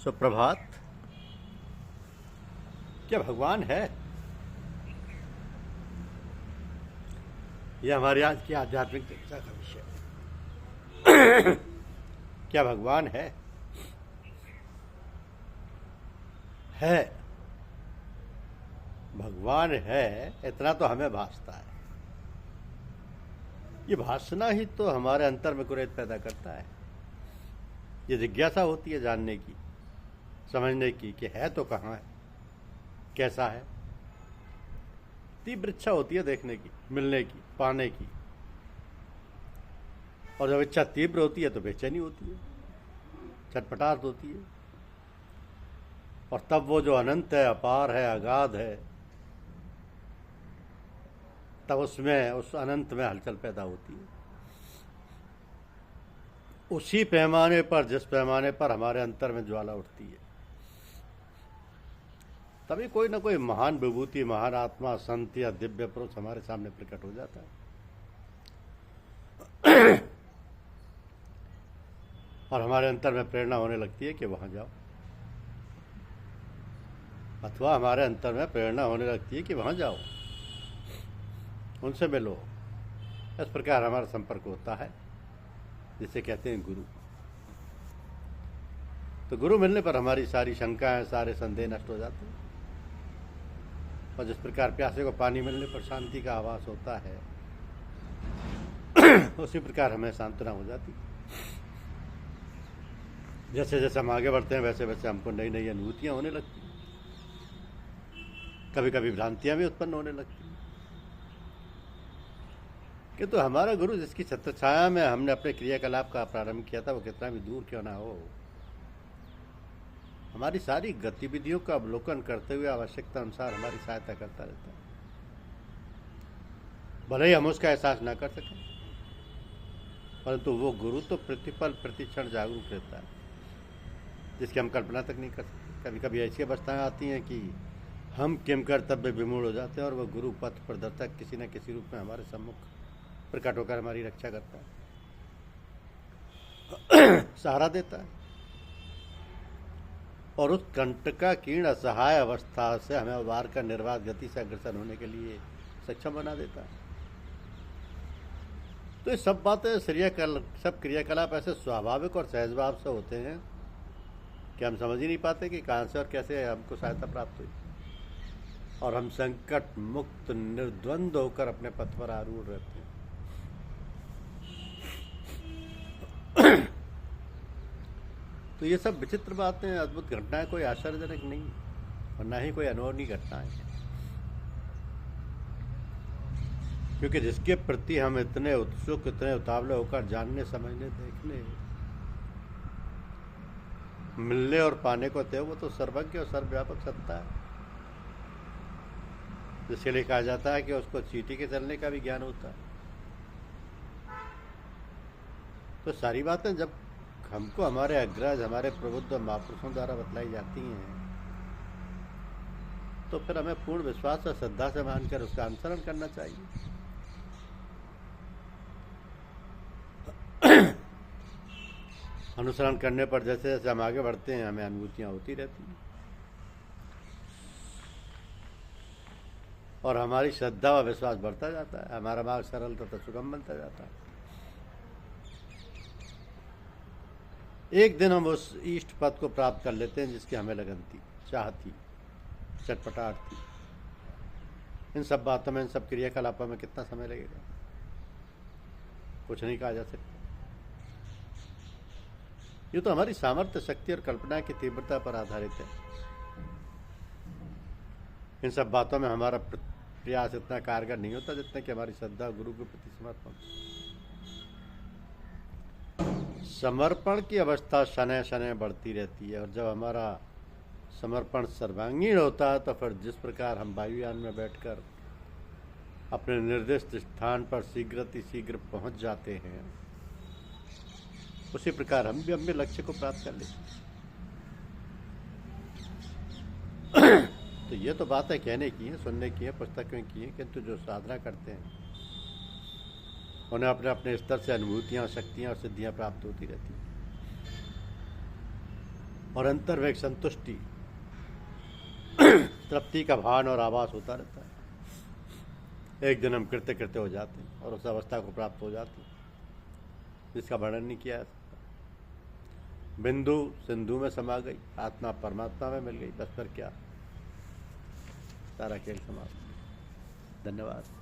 सुप्रभात। क्या भगवान है? यह हमारी आज की आध्यात्मिक चर्चा का विषय है। क्या भगवान है? भगवान है, इतना तो हमें भासता है। ये भासना ही तो हमारे अंतर में कुरेद पैदा करता है। ये जिज्ञासा होती है जानने की, समझने की कि है तो कहाँ है, कैसा है। तीव्र इच्छा होती है देखने की, मिलने की, पाने की। और जब इच्छा तीव्र होती है तो बेचैनी होती है, छटपटाहट होती है। और तब वो जो अनंत है, अपार है, अगाध है, तब उसमें, उस अनंत में हलचल पैदा होती है। उसी पैमाने पर, जिस पैमाने पर हमारे अंतर में ज्वाला उठती है, तभी कोई ना कोई महान विभूति, महान आत्मा, संत या दिव्य पुरुष हमारे सामने प्रकट हो जाता है। और हमारे अंतर में प्रेरणा होने लगती है कि वहां जाओ, अथवा हमारे अंतर में प्रेरणा होने लगती है कि वहां जाओ, उनसे मिलो। इस प्रकार हमारा संपर्क होता है, जिसे कहते हैं गुरु। तो गुरु मिलने पर हमारी सारी शंकाएं, सारे संदेह नष्ट हो जाते हैं। और जिस प्रकार प्यासे को पानी मिलने पर शांति का आभास होता है, उसी प्रकार हमें सांत्वना हो जाती है। जैसे जैसे हम आगे बढ़ते हैं, वैसे वैसे हमको नई नई अनुभूतियां होने लगती हैं। कभी कभी भ्रांतियां भी उत्पन्न होने लगती हैं। किंतु हमारा गुरु, जिसकी छत्र छाया में हमने अपने क्रियाकलाप का प्रारंभ किया था, वो कितना भी दूर क्यों ना हो, हमारी सारी गतिविधियों का अवलोकन करते हुए आवश्यकता अनुसार हमारी सहायता करता रहता है। भले ही हम उसका एहसास ना कर सकें, परंतु वो गुरु तो प्रतिपल प्रतिक्षण जागरूक रहता है, जिसकी हम कल्पना तक नहीं कर सकते। कभी कभी ऐसी अवस्थाएं आती हैं कि हम किम कर्तव्य विमूढ़ हो जाते हैं, और वह गुरु पथ प्रदर्शक किसी न किसी रूप में हमारे सम्मुख प्रकट होकर हमारी रक्षा करता है, सहारा देता है, और उस कंटकाकीर्ण असहाय अवस्था से हमें उबार कर निर्वाध गति से अग्रसर होने के लिए सक्षम बना देता है। तो ये सब बातें, सब क्रियाकलाप ऐसे स्वाभाविक और सहजभाव से होते हैं कि हम समझ ही नहीं पाते कि कहाँ से और कैसे हमको सहायता प्राप्त हुई, और हम संकट मुक्त निर्द्वंद होकर अपने पथ पर आरूढ़ रहते हैं। तो ये सब विचित्र बातें, अद्भुत घटनाएं कोई आश्चर्यजनक नहीं, और ना ही कोई अनहोनी घटनाएं हैं। क्योंकि जिसके प्रति हम इतने उत्सुक, इतने उतावले होकर जानने, समझने, देखने, मिलने और पाने को थे, वो तो सर्वज्ञ और सर्वव्यापक सत्ता है, जिसके लिए कहा जाता है कि उसको चींटी के चलने का भी ज्ञान होता है। तो सारी बातें जब हमको हमारे अग्रज, हमारे प्रबुद्ध महापुरुषों द्वारा बतलाई जाती हैं, तो फिर हमें पूर्ण विश्वास और श्रद्धा से मानकर उसका अनुसरण करना चाहिए। अनुसरण करने पर जैसे जैसे हम आगे बढ़ते हैं, हमें अनुभूतियां होती रहती हैं, और हमारी श्रद्धा व विश्वास बढ़ता जाता है। हमारा मार्ग सरल तथा सुगम बनता जाता है। एक दिन हम उस इष्ट पद को प्राप्त कर लेते हैं जिसकी हमें लगन थी, चाह थी, चटपटाहट थी। इन सब बातों में, इन सब क्रियाकलापों में कितना समय लगेगा, कुछ नहीं कहा जा सकता। ये तो हमारी सामर्थ्य, शक्ति और कल्पना की तीव्रता पर आधारित है। इन सब बातों में हमारा प्रयास इतना कारगर नहीं होता जितना कि हमारी श्रद्धा गुरु के प्रति समर्पण। समर्पण की अवस्था शनै शनै बढ़ती रहती है, और जब हमारा समर्पण सर्वांगीण होता है, तो फिर जिस प्रकार हम वायुयान में बैठकर अपने निर्दिष्ट स्थान पर शीघ्र पहुंच जाते हैं, उसी प्रकार हम भी अपने लक्ष्य को प्राप्त कर लेते हैं। तो ये तो बातें कहने की है, सुनने की है, पुस्तकों की है, किंतु जो साधना करते हैं उन्हें अपने अपने स्तर से अनुभूतियां, शक्तियां और सिद्धियां प्राप्त होती रहती हैं। और अंतर में एक संतुष्टि, तृप्ति का भान और आभास होता रहता है। एक दिन हम कृत्य कृत्य हो जाते हैं और उस अवस्था को प्राप्त हो जाते हैं जिसका वर्णन नहीं किया जा सकता। बिंदु सिंधु में समा गई, आत्मा परमात्मा में मिल गई, बस पर क्या, सारा खेल समाप्त। धन्यवाद।